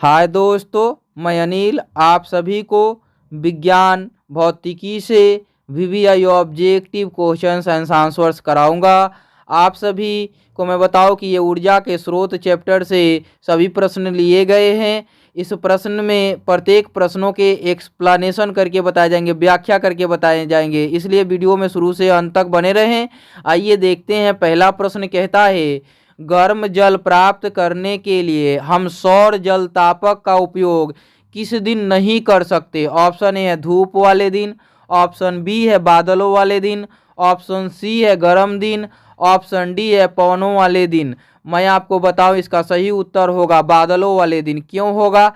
हाय दोस्तों, मैं अनिल आप सभी को विज्ञान भौतिकी से VVI objective questions and answers कराऊंगा। आप सभी को मैं बताऊं कि ये ऊर्जा के स्रोत चैप्टर से सभी प्रश्न लिए गए हैं। इस प्रश्न में प्रत्येक प्रश्नों के एक्सप्लेनेशन करके बताए जाएंगे, व्याख्या करके बताए जाएंगे, इसलिए वीडियो में शुरू से अंत तक बने रहें। आइए देखते हैं। पहला प्रश्न कहता है, गर्म जल प्राप्त करने के लिए हम सौर जल तापक का उपयोग किस दिन नहीं कर सकते। ऑप्शन ए है धूप वाले दिन, ऑप्शन बी है बादलों वाले दिन, ऑप्शन सी है गर्म दिन, ऑप्शन डी है पवनों वाले दिन। मैं आपको बताऊं, इसका सही उत्तर होगा बादलों वाले दिन। क्यों होगा?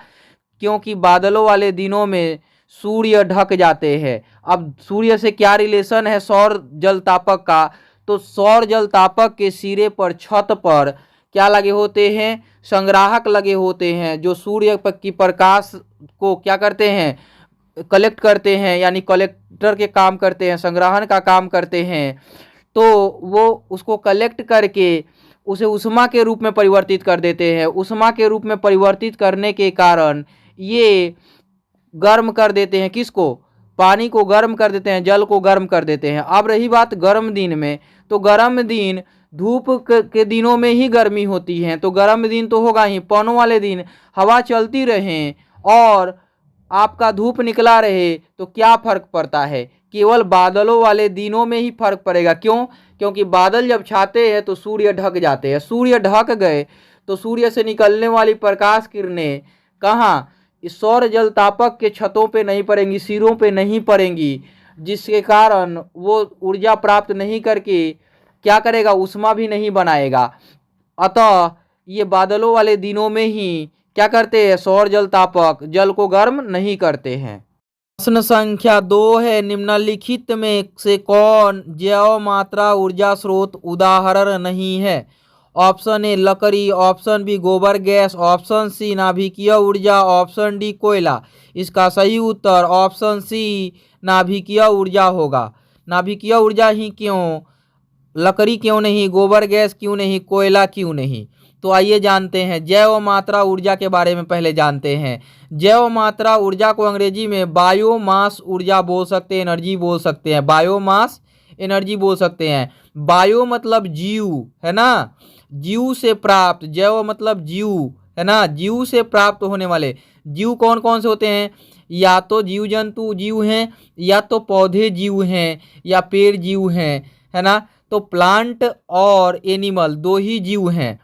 क्योंकि बादलों वाले दिनों में सूर्य ढक जाते हैं। अब सूर्य से क्या रिलेशन है सौर जल तापक का? तो सौर जल तापक के सिरे पर छत पर क्या लगे होते हैं? संग्राहक लगे होते हैं, जो सूर्य की प्रकाश को क्या करते हैं? कलेक्ट करते हैं, यानी कलेक्टर के काम करते हैं, संग्रहण का काम करते हैं। तो वो उसको कलेक्ट करके उसे उष्मा के रूप में परिवर्तित कर देते हैं। उष्मा के रूप में परिवर्तित करने के कारण ये गर्म कर देते हैं। किसको? पानी को गर्म कर देते हैं, जल को गर्म कर देते हैं। अब रही बात गर्म दिन में, तो गर्म दिन धूप के दिनों में ही गर्मी होती है, तो गर्म दिन तो होगा ही। पवनों वाले दिन हवा चलती रहे और आपका धूप निकला रहे तो क्या फर्क पड़ता है? केवल बादलों वाले दिनों में ही फर्क पड़ेगा। क्यों? क्योंकि बादल जब छाते हैं तो सूर्य ढक जाते हैं। सूर्य ढक गए तो सूर्य से निकलने वाली प्रकाश किरणें कहाँ? इस सौर जल तापक के छतों पे नहीं पड़ेंगी, सिरों पे नहीं पड़ेंगी, जिसके कारण वो ऊर्जा प्राप्त नहीं करके क्या करेगा? उष्मा भी नहीं बनाएगा। अतः ये बादलों वाले दिनों में ही क्या करते हैं? सौर जल तापक जल को गर्म नहीं करते हैं। प्रश्न संख्या 2 है, निम्नलिखित में से कौन जैव मात्रा ऊर्जा स्रोत उदाहरण नहीं है। ऑप्शन ए लकड़ी, ऑप्शन बी गोबर गैस, ऑप्शन सी नाभिकीय ऊर्जा, ऑप्शन डी कोयला। इसका सही उत्तर ऑप्शन सी नाभिकीय ऊर्जा होगा। नाभिकीय ऊर्जा ही क्यों? लकड़ी क्यों नहीं? गोबर गैस क्यों नहीं? कोयला क्यों नहीं? तो आइए जानते हैं जैव मात्रा ऊर्जा के बारे में। पहले जानते हैं जैव मात्रा ऊर्जा को अंग्रेजी में बायोमास ऊर्जा बोल सकते हैं, एनर्जी बोल सकते हैं। बायोमास एनर्जी बोल सकते हैं। बायो मतलब जीव है ना, जीव से प्राप्त, जैव मतलब जीव है ना, जीव से प्राप्त होने वाले। जीव कौन कौन से होते हैं? या तो जीव जंतु जीव हैं, या तो पौधे जीव हैं, या पेड़ जीव हैं, है ना। तो प्लांट और एनिमल दो ही जीव हैं।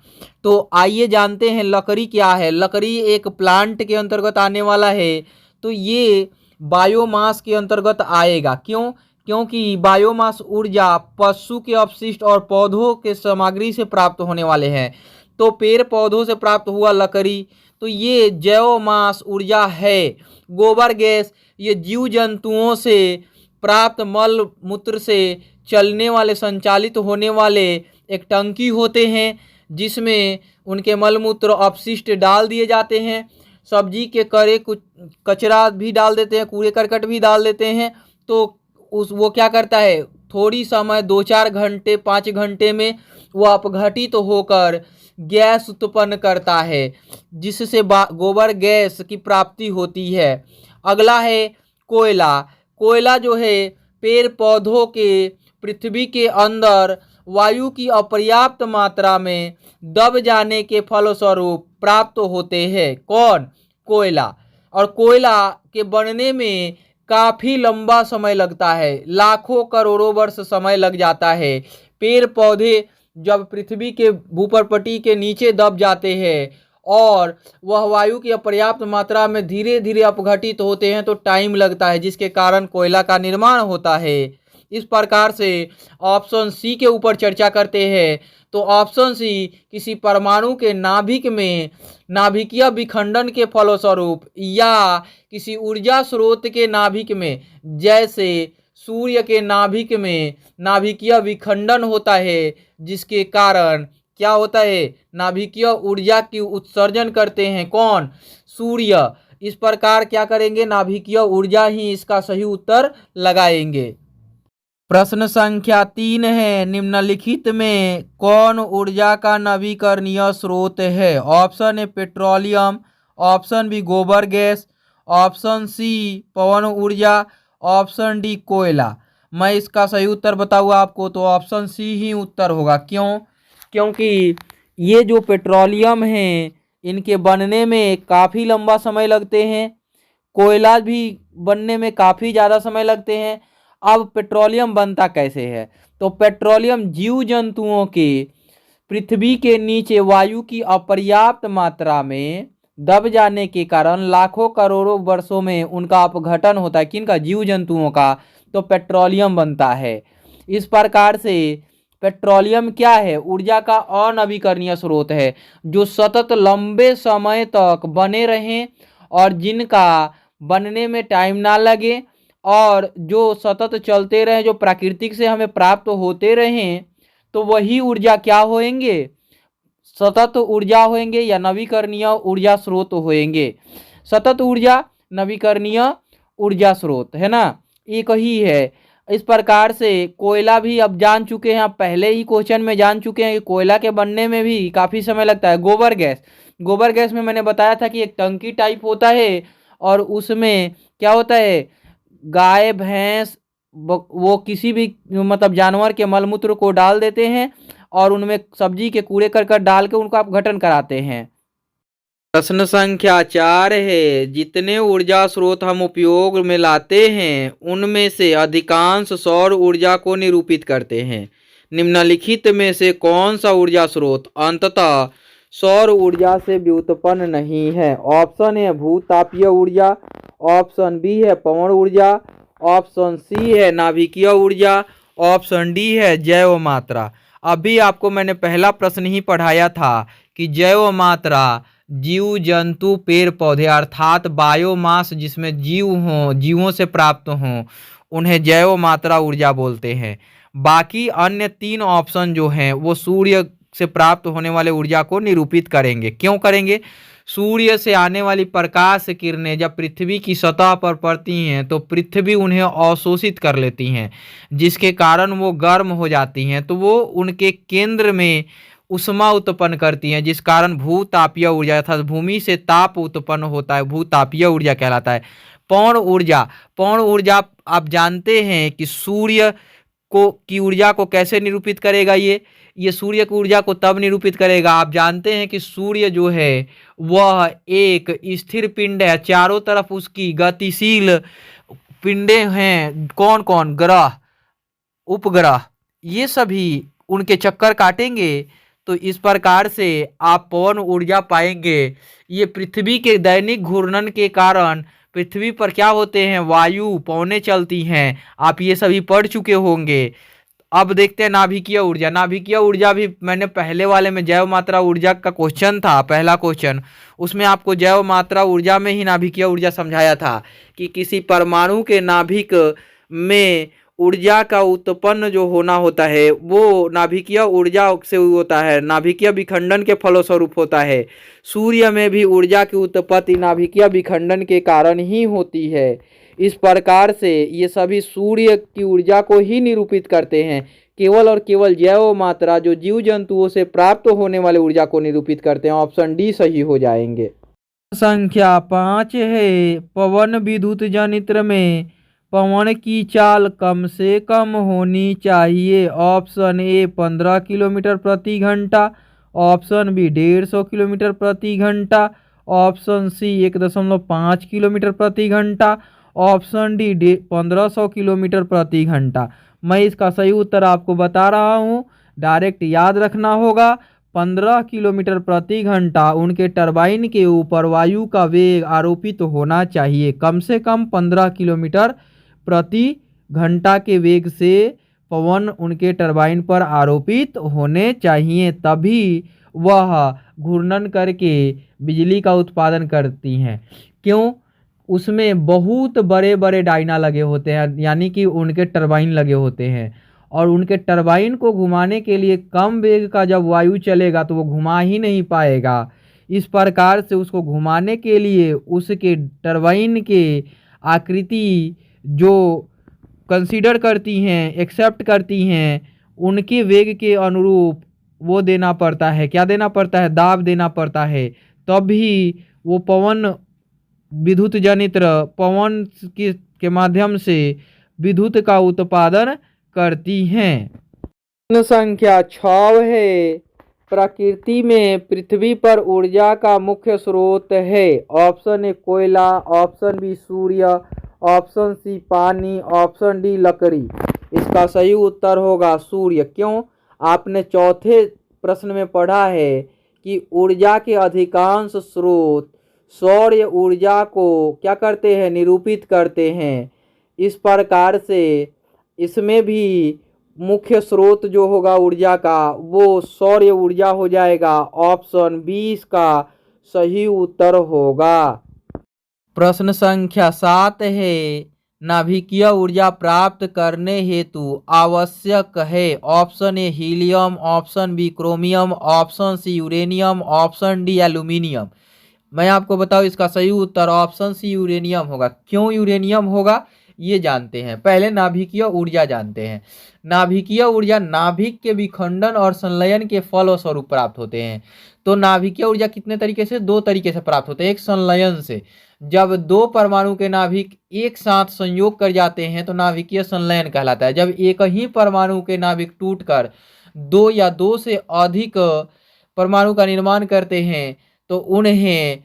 तो आइए जानते हैं लकड़ी क्या है। लकड़ी एक प्लांट के अंतर्गत आने वाला है, तो ये बायोमास के अंतर्गत आएगा। क्यों? क्योंकि बायोमास ऊर्जा पशु के अपशिष्ट और पौधों के सामग्री से प्राप्त होने वाले हैं। तो पेड़ पौधों से प्राप्त हुआ लकड़ी, तो ये जैवमास ऊर्जा है। गोबर गैस ये जीव जंतुओं से प्राप्त मल मूत्र से चलने वाले, संचालित होने वाले एक टंकी होते हैं, जिसमें उनके मल मूत्र अपशिष्ट डाल दिए जाते हैं। सब्जी के करे कुछ कचरा भी डाल देते हैं, कूड़े करकट भी डाल देते हैं। तो वो क्या करता है, थोड़ी समय 2-4 घंटे 5 घंटे में वो अपघटित होकर गैस उत्पन्न करता है, जिससे गोबर गैस की प्राप्ति होती है। अगला है कोयला। कोयला जो है पेड़ पौधों के पृथ्वी के अंदर वायु की अपर्याप्त मात्रा में दब जाने के फलस्वरूप प्राप्त होते हैं। कौन? कोयला। और कोयला के बनने में काफ़ी लंबा समय लगता है, लाखों करोड़ों वर्ष समय लग जाता है। पेड़ पौधे जब पृथ्वी के भूपर्पटी के नीचे दब जाते हैं और वह वायु की अपर्याप्त मात्रा में धीरे धीरे अपघटित होते हैं, तो टाइम लगता है, जिसके कारण कोयला का निर्माण होता है। इस प्रकार से ऑप्शन सी के ऊपर चर्चा करते हैं। तो ऑप्शन सी किसी परमाणु के नाभिक में नाभिकीय विखंडन के फलस्वरूप, या किसी ऊर्जा स्रोत के नाभिक में, जैसे सूर्य के नाभिक में नाभिकीय विखंडन होता है, जिसके कारण क्या होता है? नाभिकीय ऊर्जा की उत्सर्जन करते हैं। कौन? सूर्य। इस प्रकार क्या करेंगे? नाभिकीय ऊर्जा ही इसका सही उत्तर लगाएंगे। प्रश्न संख्या 3 है, निम्नलिखित में कौन ऊर्जा का नवीकरणीय स्रोत है। Option A petroleum, option B गोबर गैस, ऑप्शन सी पवन ऊर्जा, ऑप्शन डी कोयला। मैं इसका सही उत्तर बताऊँ आपको तो ऑप्शन सी ही उत्तर होगा। क्यों? क्योंकि ये जो पेट्रोलियम है इनके बनने में काफ़ी लंबा समय लगते हैं, कोयला भी बनने में काफ़ी ज़्यादा समय लगते हैं। अब पेट्रोलियम बनता कैसे है? तो पेट्रोलियम जीव जंतुओं के पृथ्वी के नीचे वायु की अपर्याप्त मात्रा में दब जाने के कारण लाखों करोड़ों वर्षों में उनका अपघटन होता है। किनका? जीव जंतुओं का। तो पेट्रोलियम बनता है। इस प्रकार से पेट्रोलियम क्या है? ऊर्जा का अनवीकरणीय स्रोत है जो सतत लंबे समय तक बने रहें और जिनका बनने में टाइम ना लगे और जो सतत चलते रहें, जो प्राकृतिक से हमें प्राप्त होते रहें, तो वही ऊर्जा क्या होंगे? सतत ऊर्जा होंगे या नवीकरणीय ऊर्जा स्रोत होंगे। सतत ऊर्जा, नवीकरणीय ऊर्जा स्रोत, है ना, एक ही है। इस प्रकार से कोयला भी अब जान चुके हैं, आप पहले ही क्वेश्चन में जान चुके हैं कि कोयला के बनने में भी काफ़ी समय लगता है। गोबर गैस, गोबर गैस में मैंने बताया था कि एक टंकी टाइप होता है और उसमें क्या होता है, गाय भैंस वो किसी भी मतलब जानवर के मलमूत्र को डाल देते हैं और उनमें सब्जी के कूड़े करकट डाल के उनको अपघटन कराते हैं। प्रश्न संख्या 4 है, जितने ऊर्जा स्रोत हम उपयोग में लाते हैं उनमें से अधिकांश सौर ऊर्जा को निरूपित करते हैं। निम्नलिखित में से कौन सा ऊर्जा स्रोत अंततः सौर ऊर्जा से व्युत्पन्न नहीं है? ऑप्शन ए भूतापीय ऊर्जा, ऑप्शन बी है पवन ऊर्जा, ऑप्शन सी है नाभिकीय ऊर्जा, ऑप्शन डी है जैव मात्रा। अभी आपको मैंने पहला प्रश्न ही पढ़ाया था कि जैव मात्रा जीव जंतु पेड़ पौधे अर्थात बायोमास जिसमें जीव हों, जीवों से प्राप्त हों, उन्हें जैव मात्रा ऊर्जा बोलते हैं। बाकी अन्य 3 ऑप्शन जो हैं वो सूर्य से प्राप्त होने वाले ऊर्जा को निरूपित करेंगे। क्यों करेंगे? सूर्य से आने वाली प्रकाश किरणें जब पृथ्वी की सतह पर पड़ती हैं तो पृथ्वी उन्हें अवशोषित कर लेती हैं, जिसके कारण वो गर्म हो जाती हैं, तो वो उनके केंद्र में उष्मा उत्पन्न करती हैं, जिस कारण भूतापीय ऊर्जा अर्थात भूमि से ताप उत्पन्न होता है, भूतापीय ऊर्जा कहलाता है। पवन ऊर्जा, पवन ऊर्जा आप जानते हैं कि सूर्य को की ऊर्जा को कैसे निरूपित करेगा? ये सूर्य की ऊर्जा को तब निरूपित करेगा, आप जानते हैं कि सूर्य जो है वह एक स्थिर पिंड है, चारों तरफ उसकी गतिशील पिंडे हैं। कौन कौन? ग्रह, उपग्रह, ये सभी उनके चक्कर काटेंगे। तो इस प्रकार से आप पवन ऊर्जा पाएंगे। ये पृथ्वी के दैनिक घूर्णन के कारण पृथ्वी पर क्या होते हैं? वायु पवनें चलती हैं, आप ये सभी पढ़ चुके होंगे। अब देखते हैं नाभिकीय ऊर्जा। नाभिकीय ऊर्जा भी मैंने पहले वाले में जैव मात्रा ऊर्जा का क्वेश्चन था, पहला क्वेश्चन, उसमें आपको जैव मात्रा ऊर्जा में ही नाभिकीय ऊर्जा समझाया था कि किसी परमाणु के नाभिक में ऊर्जा का उत्पन्न जो होना होता है वो नाभिकीय ऊर्जा से होता है, नाभिकीय विखंडन के फलस्वरूप होता है। सूर्य में भी ऊर्जा की उत्पत्ति नाभिकीय विखंडन के कारण ही होती है। इस प्रकार से ये सभी सूर्य की ऊर्जा को ही निरूपित करते हैं। केवल और केवल जैव मात्रा जो जीव जंतुओं से प्राप्त होने वाले ऊर्जा को निरूपित करते हैं। ऑप्शन डी सही हो जाएंगे। संख्या 5 है, पवन विद्युत जनित्र में पवन की चाल कम से कम होनी चाहिए। ऑप्शन ए 15 किलोमीटर प्रति घंटा, ऑप्शन बी 150 किलोमीटर प्रति घंटा, ऑप्शन सी 1.5 किलोमीटर प्रति घंटा, ऑप्शन डी 1500 किलोमीटर प्रति घंटा। मैं इसका सही उत्तर आपको बता रहा हूँ, डायरेक्ट याद रखना होगा। 15 किलोमीटर प्रति घंटा उनके टरबाइन के ऊपर वायु का वेग आरोपित होना चाहिए। कम से कम 15 किलोमीटर प्रति घंटा के वेग से पवन उनके टरबाइन पर आरोपित होने चाहिए, तभी वह घूर्णन करके बिजली का उत्पादन करती हैं। क्यों? उसमें बहुत बड़े बड़े डायना लगे होते हैं, यानी कि उनके टरबाइन लगे होते हैं, और उनके टरबाइन को घुमाने के लिए कम वेग का जब वायु चलेगा तो वो घुमा ही नहीं पाएगा। इस प्रकार से उसको घुमाने के लिए उसके टरबाइन के आकृति जो कंसीडर करती हैं, एक्सेप्ट करती हैं, उनके वेग के अनुरूप वो देना पड़ता है। क्या देना पड़ता है? दाब देना पड़ता है, तभी वो पवन विद्युत जनित्र पवन के माध्यम से विद्युत का उत्पादन करती हैं। प्रश्न संख्या 6 है, प्रकृति में पृथ्वी पर ऊर्जा का मुख्य स्रोत है। ऑप्शन ए कोयला, ऑप्शन बी सूर्य, ऑप्शन सी पानी, ऑप्शन डी लकड़ी। इसका सही उत्तर होगा सूर्य। क्यों? आपने चौथे प्रश्न में पढ़ा है कि ऊर्जा के अधिकांश स्रोत सौर ऊर्जा को क्या करते हैं, निरूपित करते हैं। इस प्रकार से इसमें भी मुख्य स्रोत जो होगा ऊर्जा का वो सौर ऊर्जा हो जाएगा। ऑप्शन 20 का सही उत्तर होगा। प्रश्न संख्या 7 है, नाभिकीय ऊर्जा प्राप्त करने हेतु आवश्यक है। Option A helium, option B chromium, option C uranium, option D aluminium. मैं आपको बताऊं इसका सही उत्तर ऑप्शन सी यूरेनियम होगा। क्यों यूरेनियम होगा ये जानते हैं। पहले नाभिकीय ऊर्जा जानते हैं। नाभिकीय ऊर्जा नाभिक के विखंडन और संलयन के फलस्वरूप प्राप्त होते हैं। तो नाभिकीय ऊर्जा कितने तरीके से? 2 तरीके से प्राप्त होते हैं। एक संलयन से, जब 2 परमाणु के नाभिक एक साथ संयोग कर जाते हैं तो नाभिकीय संलयन कहलाता है। जब एक ही परमाणु के नाभिक टूटकर 2 या 2 से अधिक परमाणु का निर्माण करते हैं तो उन्हें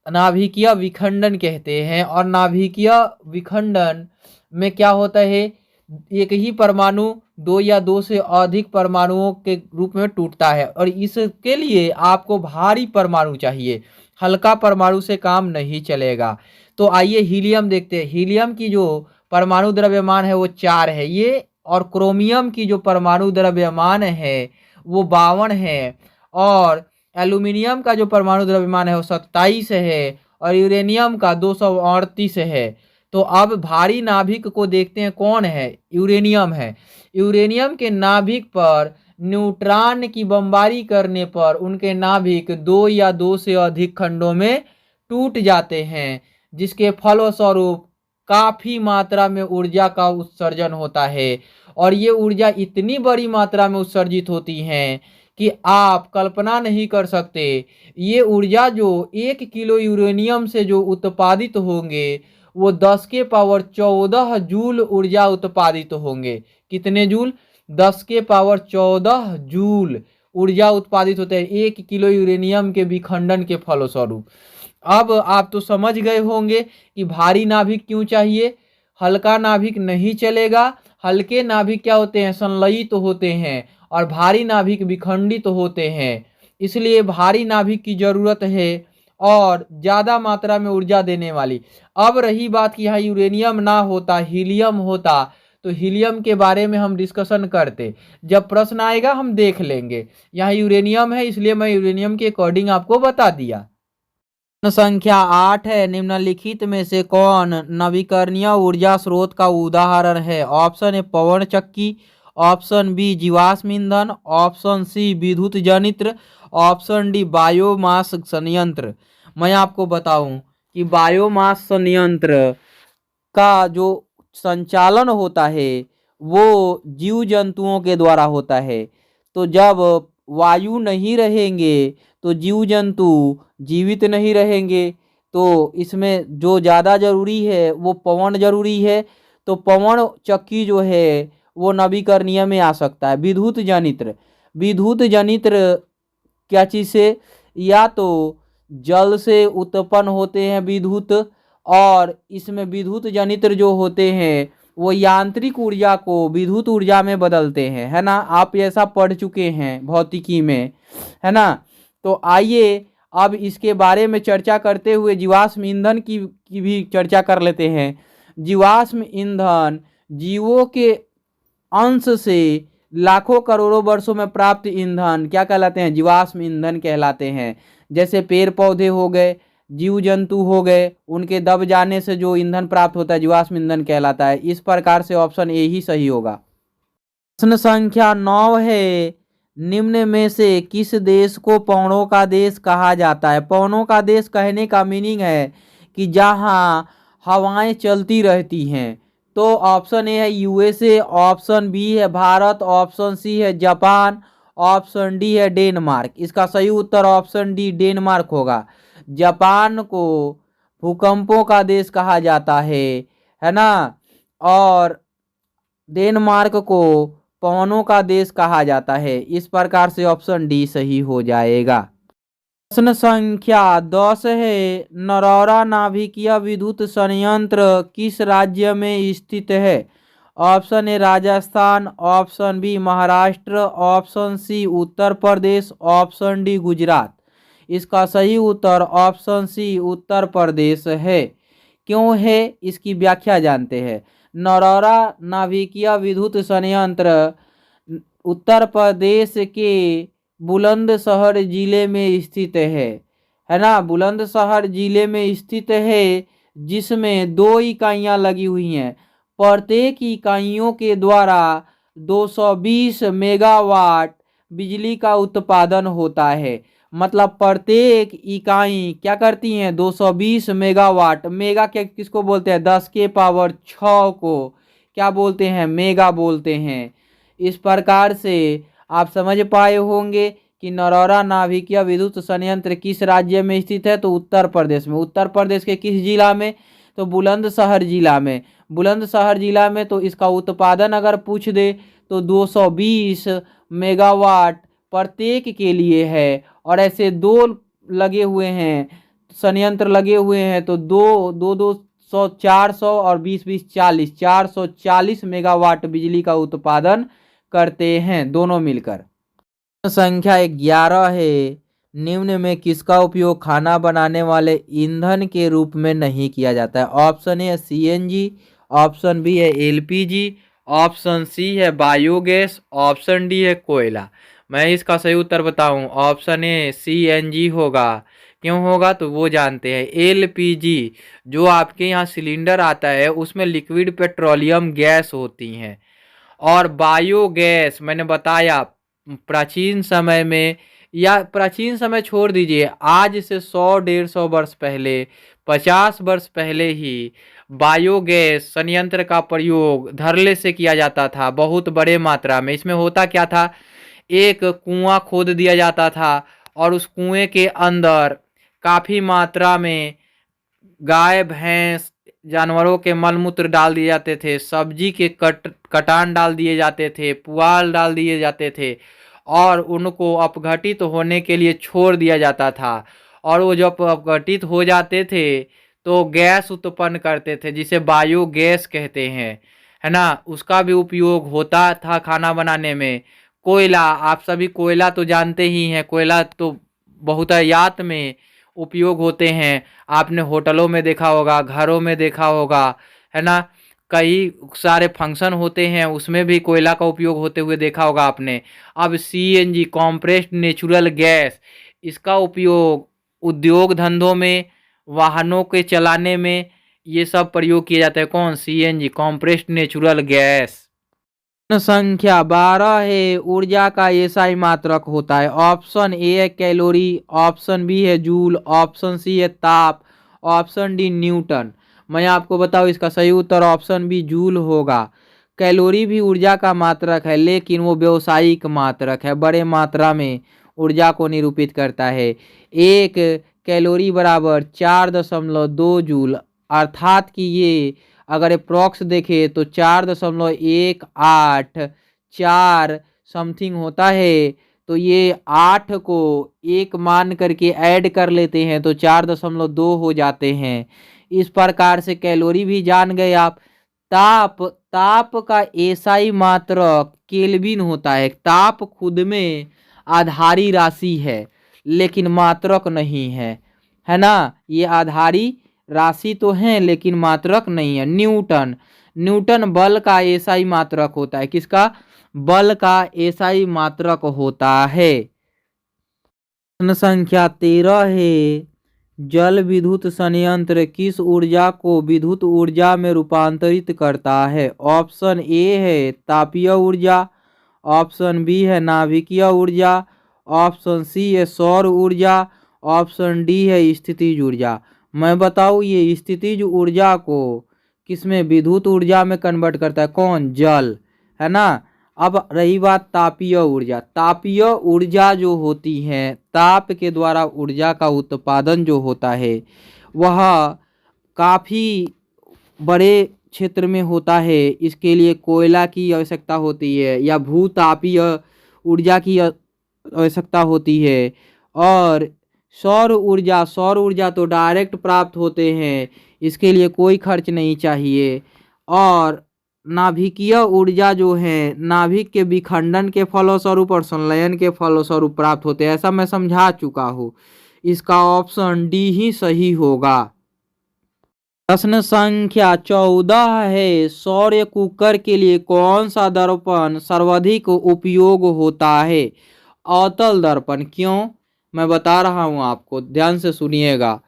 नाभिकीय विखंडन कहते हैं। और नाभिकीय विखंडन में क्या होता है, एक ही परमाणु 2 या 2 से अधिक परमाणुओं के रूप में टूटता है। और इसके लिए आपको भारी परमाणु चाहिए, हल्का परमाणु से काम नहीं चलेगा। तो आइए हीलियम देखते हैं। हीलियम की जो परमाणु द्रव्यमान है वो 4 है ये, और क्रोमियम की जो परमाणु द्रव्यमान है वो 52 है, और एल्यूमिनियम का जो परमाणु द्रव्यमान है वो 27 है, और यूरेनियम का 238 है। तो अब भारी नाभिक को देखते हैं, कौन है? यूरेनियम है। यूरेनियम के नाभिक पर न्यूट्रॉन की बमबारी करने पर उनके नाभिक 2 या 2 से अधिक खंडों में टूट जाते हैं, जिसके फलस्वरूप काफी मात्रा में ऊर्जा का उत्सर्जन होता है। और ये ऊर्जा इतनी बड़ी मात्रा में उत्सर्जित होती है कि आप कल्पना नहीं कर सकते। ये ऊर्जा जो 1 किलो यूरेनियम से जो उत्पादित होंगे वो 10 के पावर 14 जूल ऊर्जा उत्पादित होंगे। कितने जूल? 10 के पावर 14 जूल ऊर्जा उत्पादित होते हैं 1 किलो यूरेनियम के विखंडन के फलस्वरूप। अब आप तो समझ गए होंगे कि भारी नाभिक क्यों चाहिए, हल्का नाभिक नहीं चलेगा। हल्के नाभिक क्या होते हैं? संलयित तो होते हैं, और भारी नाभिक विखंडित तो होते हैं। इसलिए भारी नाभिक की जरूरत है और ज़्यादा मात्रा में ऊर्जा देने वाली। अब रही बात कि यहाँ यूरेनियम ना होता, हीलियम होता, तो हीलियम के बारे में हम डिस्कशन करते। जब प्रश्न आएगा हम देख लेंगे। यहाँ यूरेनियम है इसलिए मैं यूरेनियम के अकॉर्डिंग आपको बता दिया। प्रश्न संख्या 8 है, निम्नलिखित में से कौन नवीकरणीय ऊर्जा स्रोत का उदाहरण है? ऑप्शन ए पवन चक्की, ऑप्शन बी जीवाश्म ईंधन, ऑप्शन सी विद्युत जनित्र, ऑप्शन डी बायोमास संयंत्र। मैं आपको बताऊं कि बायोमास संयंत्र का जो संचालन होता है वो जीव जंतुओं के द्वारा होता है। तो जब वायु नहीं रहेंगे तो जीव जंतु जीवित नहीं रहेंगे। तो इसमें जो ज़्यादा जरूरी है वो पवन जरूरी है। तो पवन चक्की जो है वो नवीकरणीय में आ सकता है। विद्युत जनित्र, विद्युत जनित्र क्या चीज़ से? या तो जल से उत्पन्न होते हैं विद्युत, और इसमें विद्युत जनित्र जो होते हैं वो यांत्रिक ऊर्जा को विद्युत ऊर्जा में बदलते हैं, है ना। आप ऐसा पढ़ चुके हैं भौतिकी में, है ना। तो आइए अब इसके बारे में चर्चा करते हुए जीवाश्म ईंधन की भी चर्चा कर लेते हैं। जीवाश्म ईंधन जीवों के अंश से लाखों करोड़ों वर्षों में प्राप्त ईंधन क्या कहलाते हैं? जीवाश्म ईंधन कहलाते हैं। जैसे पेड़ पौधे हो गए, जीव जंतु हो गए, उनके दब जाने से जो ईंधन प्राप्त होता है जीवाश्म ईंधन कहलाता है। इस प्रकार से ऑप्शन ए ही सही होगा। प्रश्न संख्या 9 है, निम्न में से किस देश को पवनों का देश कहा जाता है? पवनों का देश कहने का मीनिंग है कि जहां हवाएं चलती रहती हैं। तो ऑप्शन ए है यूएसए, ऑप्शन बी है भारत, ऑप्शन सी है जापान, ऑप्शन डी है डेनमार्क। इसका सही उत्तर ऑप्शन डी डेनमार्क होगा। जापान को भूकंपों का देश कहा जाता है ना। और डेनमार्क को पवनों का देश कहा जाता है। इस प्रकार से ऑप्शन डी सही हो जाएगा। प्रश्न संख्या 10 है, नरौरा नाभिकीय विद्युत संयंत्र किस राज्य में स्थित है? Option A Rajasthan, option B Maharashtra, option C Uttar Pradesh, option D Gujarat. इसका सही उत्तर ऑप्शन सी उत्तर प्रदेश है। क्यों है, इसकी व्याख्या जानते हैं। नरौरा नाभिकीय विद्युत संयंत्र उत्तर प्रदेश के बुलंदशहर जिले में स्थित है ना। बुलंदशहर जिले में स्थित है, जिसमें 2 इकाइयां लगी हुई हैं। प्रत्येक इकाइयों के द्वारा 220 मेगावाट बिजली का उत्पादन होता है। मतलब प्रत्येक इकाई क्या करती हैं, 220 मेगावाट। मेगा क्या किसको बोलते हैं, 10 के पावर 6 को क्या बोलते हैं, मेगा बोलते हैं। इस प्रकार से आप समझ पाए होंगे कि नरौरा नाभिकीय विद्युत संयंत्र किस राज्य में स्थित है, तो उत्तर प्रदेश में। उत्तर प्रदेश के किस जिला में, तो बुलंदशहर जिला में। बुलंदशहर जिला में। तो इसका उत्पादन अगर पूछ दे तो 220 मेगावाट प्रत्येक के लिए है। और ऐसे 2 लगे हुए हैं, संयंत्र लगे हुए हैं, तो 200 400 और 20 40 440 मेगावाट बिजली का उत्पादन करते हैं दोनों मिलकर। संख्या 11 है, निम्न में किसका उपयोग खाना बनाने वाले ईंधन के रूप में नहीं किया जाता है? Option A CNG, option B है LPG, ऑप्शन सी है बायोगैस, ऑप्शन डी है कोयला। मैं इसका सही उत्तर बताऊं, ऑप्शन ए CNG होगा। क्यों होगा तो वो जानते हैं। LPG जो आपके यहाँ सिलेंडर आता है उसमें लिक्विड पेट्रोलियम गैस होती हैं। और बायोगैस मैंने बताया प्राचीन समय में, या प्राचीन समय छोड़ दीजिए, आज से 100-150 वर्ष पहले, 50 वर्ष पहले ही बायोगैस संयंत्र का प्रयोग धरले से किया जाता था बहुत बड़े मात्रा में। इसमें होता क्या था, एक कुआं खोद दिया जाता था और उस कुएं के अंदर काफ़ी मात्रा में गाय भैंस जानवरों के मलमूत्र डाल दिए जाते थे, सब्जी के कटान डाल दिए जाते थे, पुआल डाल दिए जाते थे और उनको अपघटित होने के लिए छोड़ दिया जाता था। और वो जब अपघटित हो जाते थे तो गैस उत्पन्न करते थे, जिसे बायोगैस कहते हैं, है ना। उसका भी उपयोग होता था खाना बनाने में। कोयला, आप सभी कोयला तो जानते ही हैं, कोयला तो बहुतायत में उपयोग होते हैं। आपने होटलों में देखा होगा, घरों में देखा होगा, है ना। कई सारे फंक्शन होते हैं उसमें भी कोयला का उपयोग होते हुए देखा होगा आपने। अब CNG कॉम्प्रेस्ड नेचुरल गैस, इसका उपयोग उद्योग धंधों में, वाहनों के चलाने में ये सब प्रयोग किया जाता है। कौन, CNG कॉम्प्रेस्ड नेचुरल गैस। संख्या 12 है, ऊर्जा का एसआई मात्रक होता है। ऑप्शन ए है कैलोरी, ऑप्शन बी है जूल, ऑप्शन सी है ताप, ऑप्शन डी न्यूटन। मैं आपको बताऊं इसका सही उत्तर ऑप्शन बी जूल होगा। कैलोरी भी ऊर्जा का मात्रक है, लेकिन वो व्यावसायिक मात्रक है, बड़े मात्रा में ऊर्जा को निरूपित करता है। 1 कैलोरी बराबर 4.2 जूल, अर्थात कि ये अगर अप्रॉक्स देखे तो 4.184 समथिंग होता है। तो ये 8 को 1 मान करके ऐड कर लेते हैं तो 4.2 हो जाते हैं। इस प्रकार से कैलोरी भी जान गए आप। ताप का एसआई मात्रक केल्विन होता है। ताप खुद में आधारी राशि है लेकिन मात्रक नहीं है ना। ये आधारी राशि तो है लेकिन मात्रक नहीं है। न्यूटन बल का एसआई मात्रक होता है। किसका, बल का एसआई मात्रक होता है। प्रश्न संख्या 13 है, जल विद्युत संयंत्र किस ऊर्जा को विद्युत ऊर्जा में रूपांतरित करता है? ऑप्शन ए है तापीय ऊर्जा, ऑप्शन बी है नाभिकीय ऊर्जा, ऑप्शन सी है सौर ऊर्जा, ऑप्शन डी है स्थितिज ऊर्जा। मैं बताऊँ ये स्थितिज ऊर्जा को किसमें, विद्युत ऊर्जा में कन्वर्ट करता है। कौन, जल, है ना। अब रही बात तापीय ऊर्जा। तापीय ऊर्जा जो होती है, ताप के द्वारा ऊर्जा का उत्पादन जो होता है वह काफ़ी बड़े क्षेत्र में होता है। इसके लिए कोयला की आवश्यकता होती है या भूतापीय ऊर्जा की आवश्यकता होती है। और सौर ऊर्जा तो डायरेक्ट प्राप्त होते हैं, इसके लिए कोई खर्च नहीं चाहिए। और नाभिकीय ऊर्जा जो है नाभिक के विखंडन के फलस्वरूप और संलयन के फलस्वरूप प्राप्त होते हैं, ऐसा मैं समझा चुका हूँ। इसका ऑप्शन डी ही सही होगा। प्रश्न संख्या 14 है, सौर कुकर के लिए कौन सा दर्पण सर्वाधिक उपयोग होता है? अवतल दर्पण। क्यों? मैं बता रहा हूं आपको, ध्यान से सुनिएगा।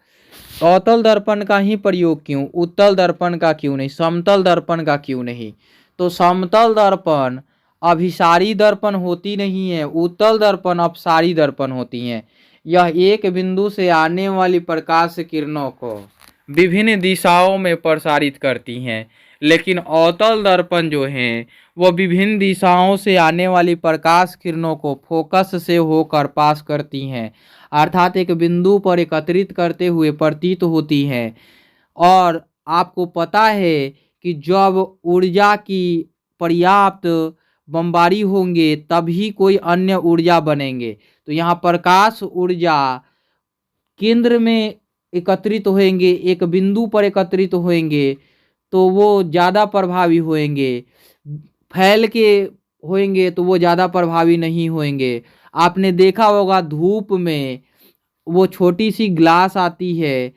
अवतल दर्पण का ही प्रयोग क्यों? उत्तल दर्पण का क्यों नहीं? समतल दर्पण का क्यों नहीं? तो समतल दर्पण अभिसारी दर्पण होती नहीं है, उत्तल दर्पण अपसारी दर्पण होती हैं। यह एक बिंदु से आने वाली प्रकाश किरणों को विभिन्न दिशाओं में प्रसारित करती हैं, लेकिन अवतल दर्पण जो हैं वह विभिन्न दिशाओं से आने वाली प्रकाश किरणों को फोकस से होकर पास करती हैं, अर्थात एक बिंदु पर एकत्रित करते हुए प्रतीत होती हैं। और आपको पता है कि जब ऊर्जा की पर्याप्त बमबारी होंगे तभी कोई अन्य ऊर्जा बनेंगे। तो यहाँ प्रकाश ऊर्जा केंद्र में एकत्रित होएंगे, एक बिंदु पर एकत्रित होएंगे तो वो ज़्यादा प्रभावी होएंगे। फैल के होएंगे तो वो ज़्यादा प्रभावी नहीं होएंगे। आपने देखा होगा धूप में वो छोटी सी ग्लास आती है,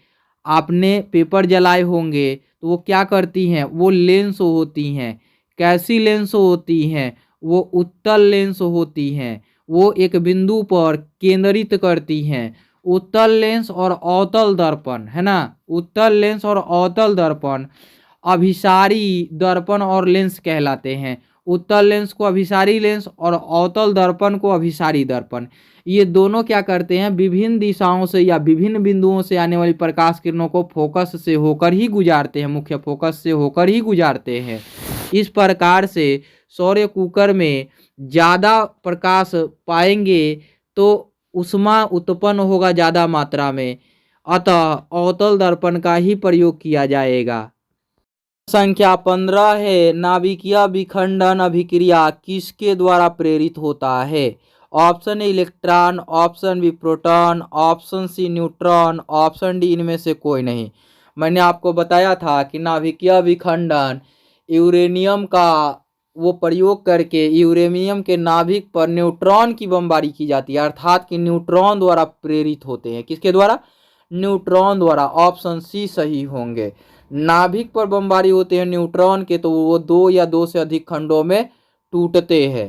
आपने पेपर जलाए होंगे तो वो क्या करती हैं? वो लेंस होती हैं। कैसी लेंस होती हैं? वो उत्तल लेंस होती हैं। वो एक बिंदु पर केंद्रित करती हैं। उत्तल लेंस और अवतल दर्पण है ना, उत्तल लेंस और अवतल दर्पण अभिसारी दर्पण और लेंस कहलाते हैं। उत्तल लेंस को अभिसारी लेंस और अवतल दर्पण को अभिसारी दर्पण। ये दोनों क्या करते हैं? विभिन्न दिशाओं से या विभिन्न बिंदुओं से आने वाली प्रकाश किरणों को फोकस से होकर ही गुजारते हैं, मुख्य फोकस से होकर ही गुजारते हैं। इस प्रकार से सौर कुकर में ज़्यादा प्रकाश पाएंगे तो ऊष्मा उत्पन्न होगा ज़्यादा मात्रा में, अतः अवतल दर्पण का ही प्रयोग किया जाएगा। संख्या 15 है, नाभिकीय विखंडन अभिक्रिया किसके द्वारा प्रेरित होता है? Option A electron, option B proton, option C neutron, option D इनमें से कोई नहीं। मैंने आपको बताया था कि नाभिकीय विखंडन यूरेनियम का वो प्रयोग करके यूरेनियम के नाभिक पर न्यूट्रॉन की बमबारी की जाती है, अर्थात कि न्यूट्रॉन द्वारा प्रेरित होते हैं। किसके द्वारा? न्यूट्रॉन द्वारा। ऑप्शन सी सही होंगे। नाभिक पर बमबारी होते हैं न्यूट्रॉन के तो वो 2 या 2 से अधिक खंडों में टूटते हैं।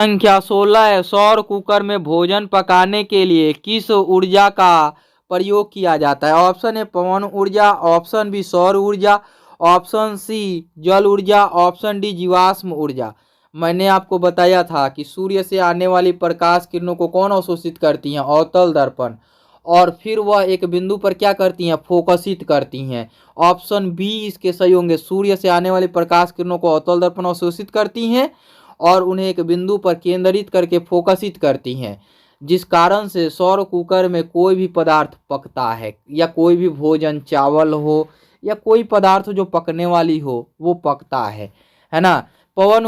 संख्या 16 है, सौर कुकर में भोजन पकाने के लिए किस ऊर्जा का प्रयोग किया जाता है? ऑप्शन ए पवन ऊर्जा, ऑप्शन बी सौर ऊर्जा, ऑप्शन सी जल ऊर्जा, ऑप्शन डी जीवाश्म ऊर्जा। मैंने आपको बताया था कि सूर्य से आने वाली प्रकाश किरणों को कौन अवशोषित करती हैं? अवतल दर्पण। और फिर वह एक बिंदु पर क्या करती हैं? फोकसित करती हैं। ऑप्शन बी इसके सही होंगे। सूर्य से आने वाली प्रकाश किरणों को अवतल दर्पण अवशोषित करती हैं और उन्हें एक बिंदु पर केंद्रित करके फोकसित करती हैं, जिस कारण से सौर कुकर में कोई भी पदार्थ पकता है या कोई भी भोजन, चावल हो या कोई पदार्थ जो पकने वाली हो वो पकता है ना। पवन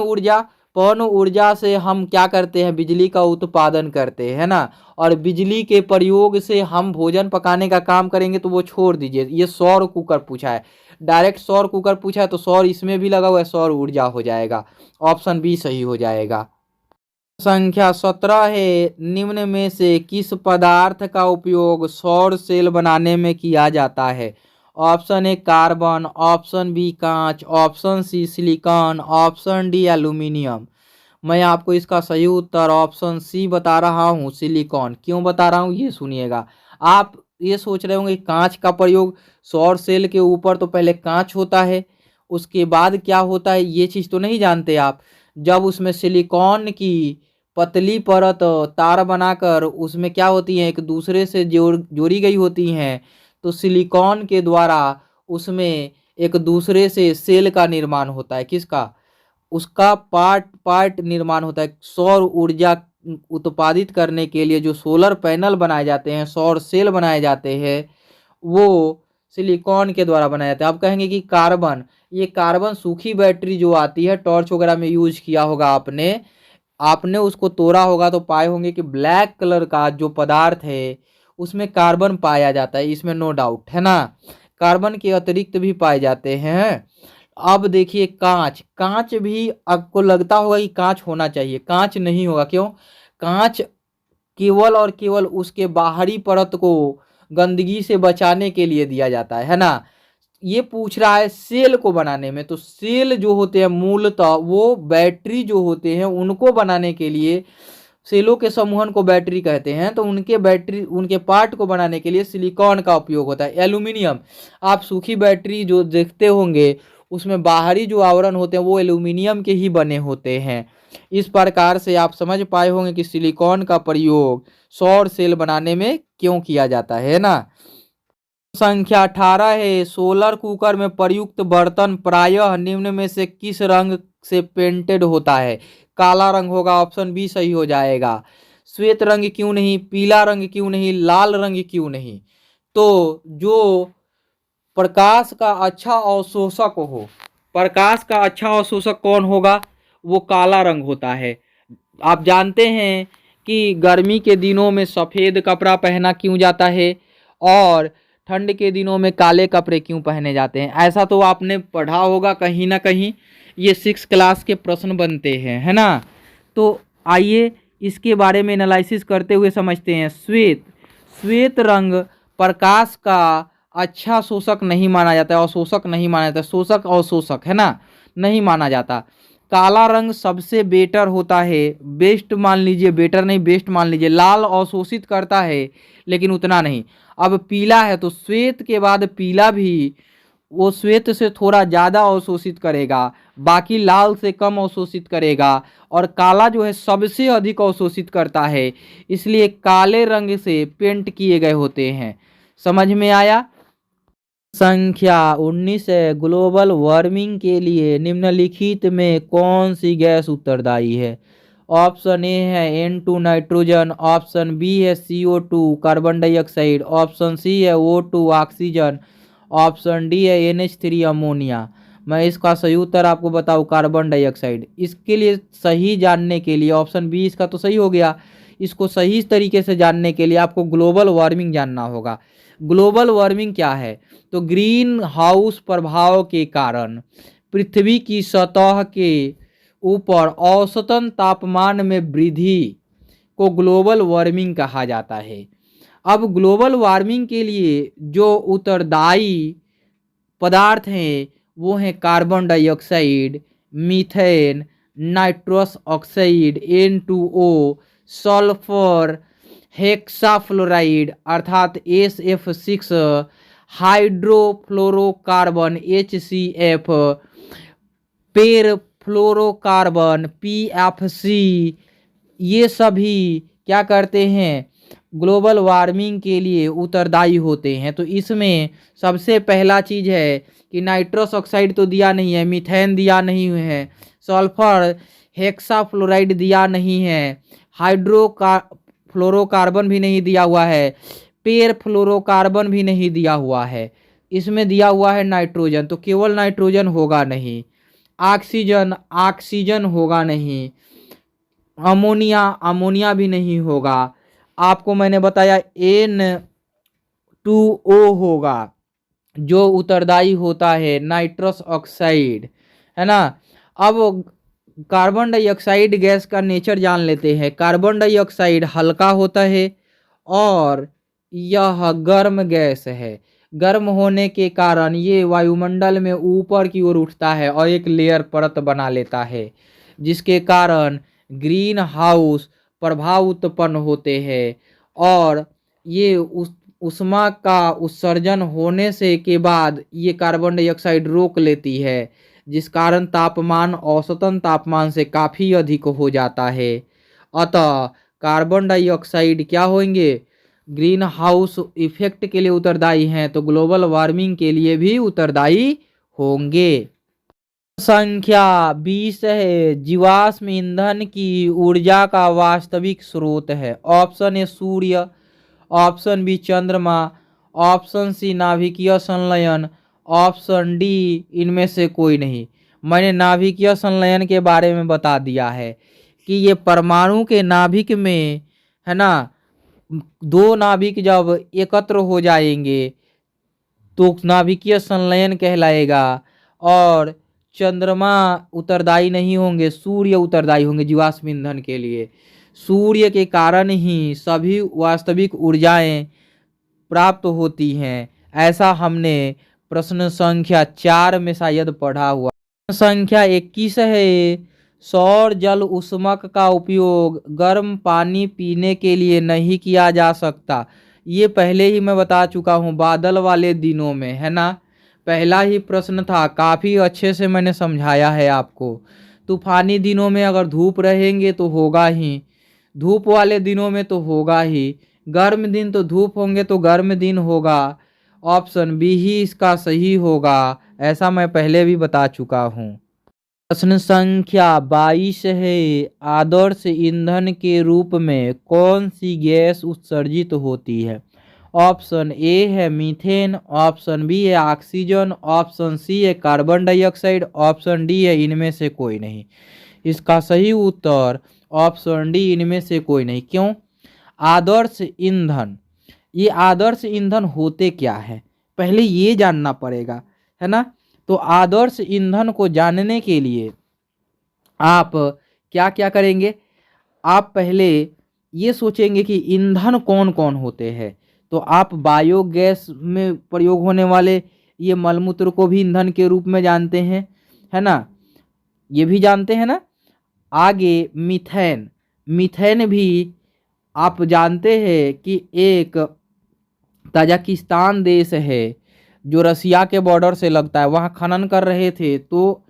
ऊर्जा से हम क्या करते हैं? बिजली का उत्पादन करते हैं ना। और बिजली के प्रयोग से हम भोजन पकाने का काम करेंगे तो वो छोड़ दीजिए। ये सौर कुकर पूछा है, डायरेक्ट सौर कुकर पूछा है तो सौर इसमें भी लगा हुआ है, सौर ऊर्जा हो जाएगा। ऑप्शन बी सही हो जाएगा। संख्या 17 है, निम्न में से किस पदार्थ का उपयोग सौर सेल बनाने में किया जाता है? Option A carbon, option B कांच, option C silicon, option D aluminium. मैं आपको इसका सही उत्तर ऑप्शन सी बता रहा हूँ, सिलिकॉन। क्यों बता रहा हूँ ये सुनिएगा। आप ये सोच रहे होंगे कांच का प्रयोग सौर सेल के ऊपर तो पहले कांच होता है, उसके बाद क्या होता है ये चीज़ तो नहीं जानते आप। जब उसमें सिलिकॉन की पतली परत तार बनाकर उसमें क्या होती हैं? एक दूसरे से जोड़ी गई होती हैं, तो सिलिकॉन के द्वारा उसमें एक दूसरे से सेल का निर्माण होता है। किसका? उसका पार्ट पार्ट निर्माण होता है। सौर ऊर्जा उत्पादित करने के लिए जो सोलर पैनल बनाए जाते हैं, सौर सेल बनाए जाते हैं, वो सिलिकॉन के द्वारा बनाए जाते हैं। आप कहेंगे कि कार्बन, ये कार्बन सूखी बैटरी जो आती है, टॉर्च वगैरह में यूज किया होगा आपने, आपने उसको तोड़ा होगा तो पाए होंगे कि ब्लैक कलर का जो पदार्थ है उसमें कार्बन पाया जाता है, इसमें नो डाउट है ना। कार्बन के अतिरिक्त भी पाए जाते हैं। अब देखिए कांच, कांच भी आपको लगता होगा कि कांच होना चाहिए, कांच नहीं होगा। क्यों? कांच केवल और केवल उसके बाहरी परत को गंदगी से बचाने के लिए दिया जाता है ना। ये पूछ रहा है सेल को बनाने में, तो सेल जो होते हैं मूलतः वो बैटरी जो होते हैं उनको बनाने के लिए, सेलों के समूहन को बैटरी कहते हैं, तो उनके बैटरी, उनके पार्ट को बनाने के लिए सिलिकॉन का उपयोग होता है। एल्यूमिनियम, आप सूखी बैटरी जो देखते होंगे उसमें बाहरी जो आवरण होते हैं वो एल्यूमिनियम के ही बने होते हैं। इस प्रकार से आप समझ पाए होंगे कि सिलिकॉन का प्रयोग सौर सेल बनाने में क्यों किया जाता है ना। संख्या 18 है, सोलर कुकर में प्रयुक्त बर्तन प्रायः निम्न में से किस रंग से पेंटेड होता है? काला रंग होगा, ऑप्शन बी सही हो जाएगा। श्वेत रंग क्यों नहीं, पीला रंग क्यों नहीं, लाल रंग क्यों नहीं? तो जो प्रकाश का अच्छा अवशोषक हो, प्रकाश का अच्छा अवशोषक कौन होगा? वो काला रंग होता है। आप जानते हैं कि गर्मी के दिनों में सफ़ेद कपड़ा पहना क्यों जाता है और ठंड के दिनों में काले कपड़े क्यों पहने जाते हैं? ऐसा तो आपने पढ़ा होगा कहीं ना कहीं, ये 6 क्लास के प्रश्न बनते हैं, है ना। तो आइए इसके बारे में एनालिसिस करते हुए समझते हैं। श्वेत, श्वेत रंग प्रकाश का अच्छा शोषक नहीं माना जाता है, अवशोषक नहीं माना जाता, शोषक अवशोषक है ना, नहीं माना जाता। काला रंग सबसे बेटर होता है, बेस्ट मान लीजिए, बेटर नहीं बेस्ट मान लीजिए। लाल अवशोषित करता है लेकिन उतना नहीं। अब पीला है तो श्वेत के बाद पीला भी वो श्वेत से थोड़ा ज़्यादा अवशोषित करेगा, बाकी लाल से कम अवशोषित करेगा, और काला जो है सबसे अधिक अवशोषित करता है, इसलिए काले रंग से पेंट किए गए होते हैं। समझ में आया? संख्या 19 है, ग्लोबल वार्मिंग के लिए निम्नलिखित में कौन सी गैस उत्तरदायी है? ऑप्शन ए है N2 नाइट्रोजन, ऑप्शन बी है CO2 carbon dioxide, option C है O2 ऑक्सीजन, ऑप्शन डी है NH3 अमोनिया। मैं इसका सही उत्तर आपको बताऊं, कार्बन डाइऑक्साइड। इसके लिए सही जानने के लिए ऑप्शन बी इसका तो सही हो गया। इसको सही तरीके से जानने के लिए आपको ग्लोबल वार्मिंग जानना होगा। ग्लोबल वार्मिंग क्या है? तो ग्रीन हाउस प्रभाव के कारण पृथ्वी की सतह के ऊपर औसतन तापमान में वृद्धि को ग्लोबल वार्मिंग कहा जाता है। अब ग्लोबल वार्मिंग के लिए जो उत्तरदायी पदार्थ हैं वो हैं carbon dioxide, methane, nitrous oxide N2O, sulphur, hexafluoride अर्थात SF6, हाइड्रोफ्लोरोकार्बन HCF, पेर फ्लोरोकार्बन PFC, ये सभी क्या करते हैं? ग्लोबल वार्मिंग के लिए उत्तरदायी होते हैं। तो इसमें सबसे पहला चीज़ है कि नाइट्रस ऑक्साइड तो दिया नहीं है, मीथेन दिया नहीं है, सल्फर हेक्साफ्लोराइड दिया नहीं है, फ्लोरोकार्बन भी नहीं दिया हुआ है, पेर फ्लोरोकार्बन भी नहीं दिया हुआ है। इसमें दिया हुआ है नाइट्रोजन, तो केवल नाइट्रोजन होगा नहीं। ऑक्सीजन, ऑक्सीजन होगा नहीं। अमोनिया, अमोनिया भी नहीं होगा। आपको मैंने बताया N2O होगा जो उत्तरदायी होता है नाइट्रस ऑक्साइड, है ना। अब कार्बन डाइऑक्साइड गैस का नेचर जान लेते हैं। कार्बन डाइऑक्साइड हल्का होता है और यह गर्म गैस है। गर्म होने के कारण ये वायुमंडल में ऊपर की ओर उठता है और एक लेयर परत बना लेता है, जिसके कारण ग्रीन हाउस प्रभाव उत्पन्न होते हैं और ये उष्मा का उत्सर्जन होने से के बाद ये कार्बन डाइऑक्साइड रोक लेती है, जिस कारण तापमान औसतन तापमान से काफ़ी अधिक हो जाता है। अतः कार्बन डाइऑक्साइड क्या होंगे? ग्रीन हाउस इफेक्ट के लिए उत्तरदायी हैं, तो ग्लोबल वार्मिंग के लिए भी उत्तरदायी होंगे। संख्या 20 है, जीवाश्म ईंधन की ऊर्जा का वास्तविक स्रोत है। ऑप्शन ए सूर्य, ऑप्शन बी चंद्रमा, ऑप्शन सी नाभिकीय संलयन, ऑप्शन डी इनमें से कोई नहीं। मैंने नाभिकीय संलयन के बारे में बता दिया है कि ये परमाणु के नाभिक में, है ना, दो नाभिक जब एकत्र हो जाएंगे तो नाभिकीय संलयन कहलाएगा। और चंद्रमा उत्तरदायी नहीं होंगे, सूर्य उत्तरदायी होंगे जीवाश्म ईंधन के लिए। सूर्य के कारण ही सभी वास्तविक ऊर्जाएं प्राप्त होती हैं, ऐसा हमने प्रश्न संख्या 4 में शायद पढ़ा हुआ। संख्या 21 है, सौर जल ऊष्मक का उपयोग गर्म पानी पीने के लिए नहीं किया जा सकता। ये पहले ही मैं बता चुका हूँ बादल वाले दिनों में, है ना, पहला ही प्रश्न था, काफ़ी अच्छे से मैंने समझाया है आपको। तूफानी दिनों में अगर धूप रहेंगे तो होगा ही, धूप वाले दिनों में तो होगा ही, गर्म दिन तो धूप होंगे तो गर्म दिन होगा। ऑप्शन बी ही इसका सही होगा, ऐसा मैं पहले भी बता चुका हूँ। प्रश्न संख्या 22 है, आदर्श ईंधन के रूप में कौन सी गैस उत्सर्जित होती है। ऑप्शन ए है मीथेन, ऑप्शन बी है ऑक्सीजन, ऑप्शन सी है कार्बन डाइऑक्साइड, ऑप्शन डी है इनमें से कोई नहीं। इसका सही उत्तर ऑप्शन डी इनमें से कोई नहीं। क्यों? आदर्श ईंधन, ये आदर्श ईंधन होते क्या है पहले ये जानना पड़ेगा, है ना। तो आदर्श ईंधन को जानने के लिए आप क्या क्या करेंगे, आप पहले ये सोचेंगे कि ईंधन कौन कौन होते हैं। तो आप बायोगैस में प्रयोग होने वाले ये मलमूत्र को भी ईंधन के रूप में जानते हैं, है ना, ये भी जानते हैं ना। आगे मीथेन, मीथेन भी आप जानते हैं कि एक ताजिकिस्तान देश है जो रसिया के बॉर्डर से लगता है, वहाँ खनन कर रहे थे तो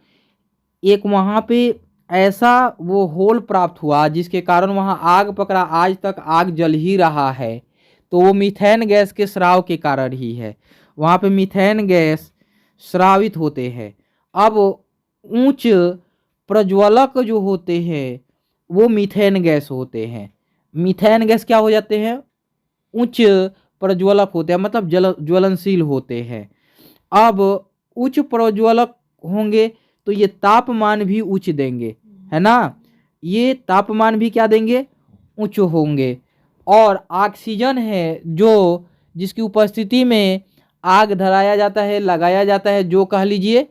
एक वहाँ पे ऐसा वो होल प्राप्त हुआ जिसके कारण वहाँ आग पकड़ा, आज तक आग जल ही रहा है। तो वो मीथेन गैस के स्राव के कारण ही है, वहाँ पे मीथेन गैस स्रावित होते हैं। अब उच्च प्रज्वलक जो होते हैं वो मीथेन गैस होते हैं। मीथेन गैस क्या हो जाते हैं, उच्च प्रज्वलक होते हैं, मतलब ज्वलनशील होते हैं। अब उच्च प्रज्वलक होंगे तो ये तापमान भी उच्च देंगे, है ना, ये तापमान भी क्या देंगे, उच्च होंगे। और ऑक्सीजन है जो जिसकी उपस्थिति में आग धराया जाता है, लगाया जाता है, जो कह लीजिए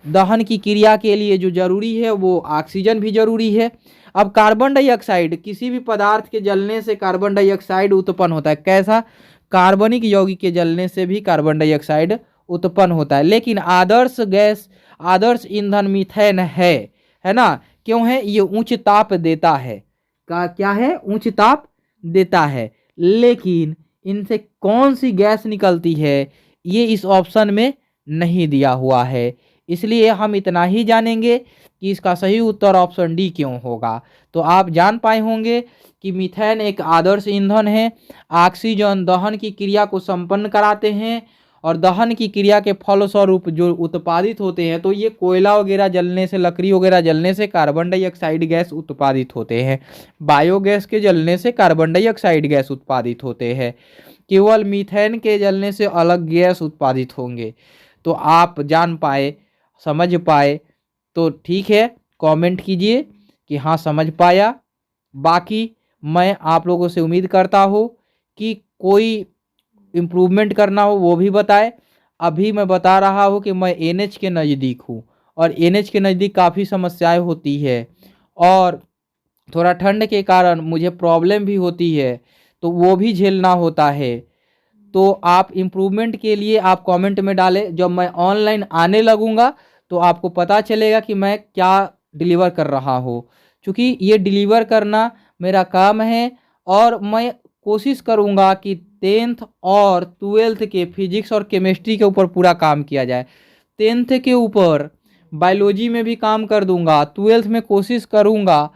दहन की क्रिया के लिए जो जरूरी है वो ऑक्सीजन भी जरूरी है। अब कार्बन डाइऑक्साइड, किसी भी पदार्थ के जलने से कार्बन डाइऑक्साइड उत्पन्न होता है। कैसा? कार्बनिक यौगिक के जलने से भी कार्बन डाइऑक्साइड उत्पन्न होता है। लेकिन आदर्श गैस, आदर्श ईंधन मीथेन है ना। क्यों है? ये उच्च ताप देता है, का क्या है, उच्च ताप देता है। लेकिन इनसे कौन सी गैस निकलती है ये इस ऑप्शन में नहीं दिया हुआ है, इसलिए हम इतना ही जानेंगे कि इसका सही उत्तर ऑप्शन डी क्यों होगा। तो आप जान पाए होंगे कि मीथेन एक आदर्श ईंधन है। ऑक्सीजन दहन की क्रिया को संपन्न कराते हैं और दहन की क्रिया के फलस्वरूप जो उत्पादित होते हैं, तो ये कोयला वगैरह जलने से, लकड़ी वगैरह जलने से कार्बन डाइऑक्साइड गैस उत्पादित होते हैं। बायोगैस के जलने से कार्बन डाइऑक्साइड गैस उत्पादित होते हैं, केवल मीथेन के जलने से अलग गैस उत्पादित होंगे। तो आप जान पाए, समझ पाए तो ठीक है, कमेंट कीजिए कि हाँ समझ पाया। बाकी मैं आप लोगों से उम्मीद करता हूँ कि कोई इम्प्रूवमेंट करना हो वो भी बताए। अभी मैं बता रहा हूँ कि मैं एनएच के नज़दीक हूँ और एनएच के नज़दीक काफ़ी समस्याएं होती है और थोड़ा ठंड के कारण मुझे प्रॉब्लम भी होती है, तो वो भी झेलना होता है। तो आप इम्प्रूवमेंट के लिए आप कमेंट में डालें, जब मैं ऑनलाइन आने लगूंगा तो आपको पता चलेगा कि मैं क्या डिलीवर कर रहा हूँ। क्योंकि ये डिलीवर करना मेरा काम है और मैं कोशिश करूँगा कि 10th और 12th के फिजिक्स और केमिस्ट्री के ऊपर पूरा काम किया जाए। 10th के ऊपर बायोलॉजी में भी काम कर दूंगा, 12th में कोशिश करूँगा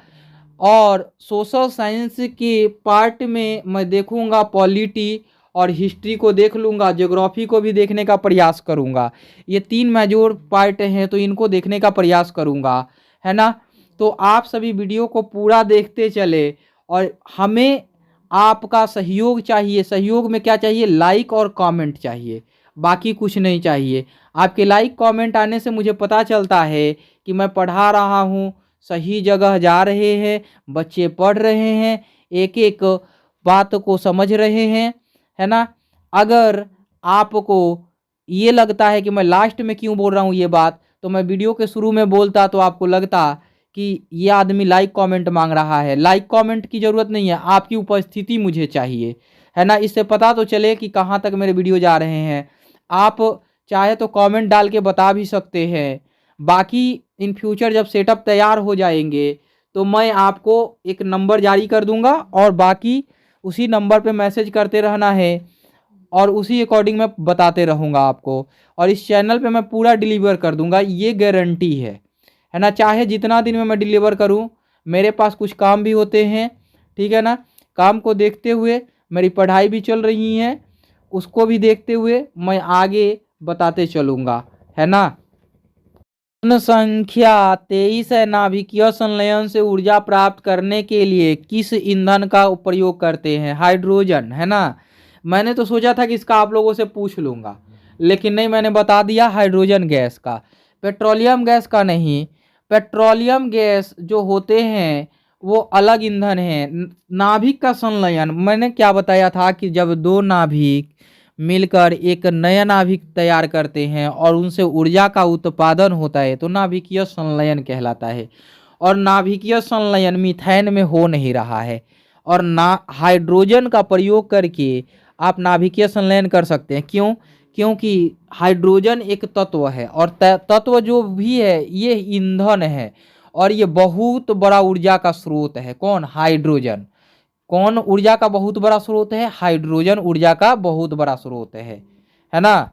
और सोशल साइंस के पार्ट में मैं देखूँगा पॉलिटी और हिस्ट्री को देख लूँगा, ज्योग्राफी को भी देखने का प्रयास करूँगा। ये 3 मेजर पार्ट हैं तो इनको देखने का प्रयास करूँगा, है ना। तो आप सभी वीडियो को पूरा देखते चले और हमें आपका सहयोग चाहिए। सहयोग में क्या चाहिए? लाइक और कमेंट चाहिए, बाकी कुछ नहीं चाहिए। आपके लाइक कमेंट आने से मुझे पता चलता है कि मैं पढ़ा रहा हूँ, सही जगह जा रहे हैं, बच्चे पढ़ रहे हैं, एक एक बात को समझ रहे हैं, है ना। अगर आपको ये लगता है कि मैं लास्ट में क्यों बोल रहा हूँ ये बात, तो मैं वीडियो के शुरू में बोलता तो आपको लगता कि ये आदमी लाइक कमेंट मांग रहा है। लाइक कमेंट की ज़रूरत नहीं है, आपकी उपस्थिति मुझे चाहिए, है ना। इससे पता तो चले कि कहाँ तक मेरे वीडियो जा रहे हैं। आप चाहे तो कमेंट डाल के बता भी सकते हैं। बाकी इन फ्यूचर जब सेटअप तैयार हो जाएंगे तो मैं आपको एक नंबर जारी कर दूंगा और बाकी उसी नंबर पे मैसेज करते रहना है और उसी अकॉर्डिंग मैं बताते रहूँगा आपको। और इस चैनल पे मैं पूरा डिलीवर कर दूंगा, ये गारंटी है ना। चाहे जितना दिन में मैं डिलीवर करूं, मेरे पास कुछ काम भी होते हैं, ठीक है ना। काम को देखते हुए मेरी पढ़ाई भी चल रही है, उसको भी देखते हुए मैं आगे बताते चलूँगा, है ना। प्रश्न संख्या 23 है, नाभिकीय संलयन से ऊर्जा प्राप्त करने के लिए किस ईंधन का प्रयोग करते हैं? हाइड्रोजन, है ना। मैंने तो सोचा था कि इसका आप लोगों से पूछ लूँगा, लेकिन नहीं, मैंने बता दिया हाइड्रोजन गैस का, पेट्रोलियम गैस का नहीं। पेट्रोलियम गैस जो होते हैं वो अलग ईंधन है। नाभिक का संलयन मैंने क्या बताया था कि जब दो नाभिक मिलकर एक नया नाभिक तैयार करते हैं और उनसे ऊर्जा का उत्पादन होता है तो नाभिकीय संलयन कहलाता है। और नाभिकीय संलयन मीथेन में हो नहीं रहा है, और ना हाइड्रोजन का प्रयोग करके आप नाभिकीय संलयन कर सकते हैं। क्यों? क्योंकि हाइड्रोजन एक तत्व है और तत्व जो भी है ये ईंधन है और ये बहुत बड़ा ऊर्जा का स्रोत है। कौन? हाइड्रोजन। कौन ऊर्जा का बहुत बड़ा स्रोत है? हाइड्रोजन ऊर्जा का बहुत बड़ा स्रोत है ना।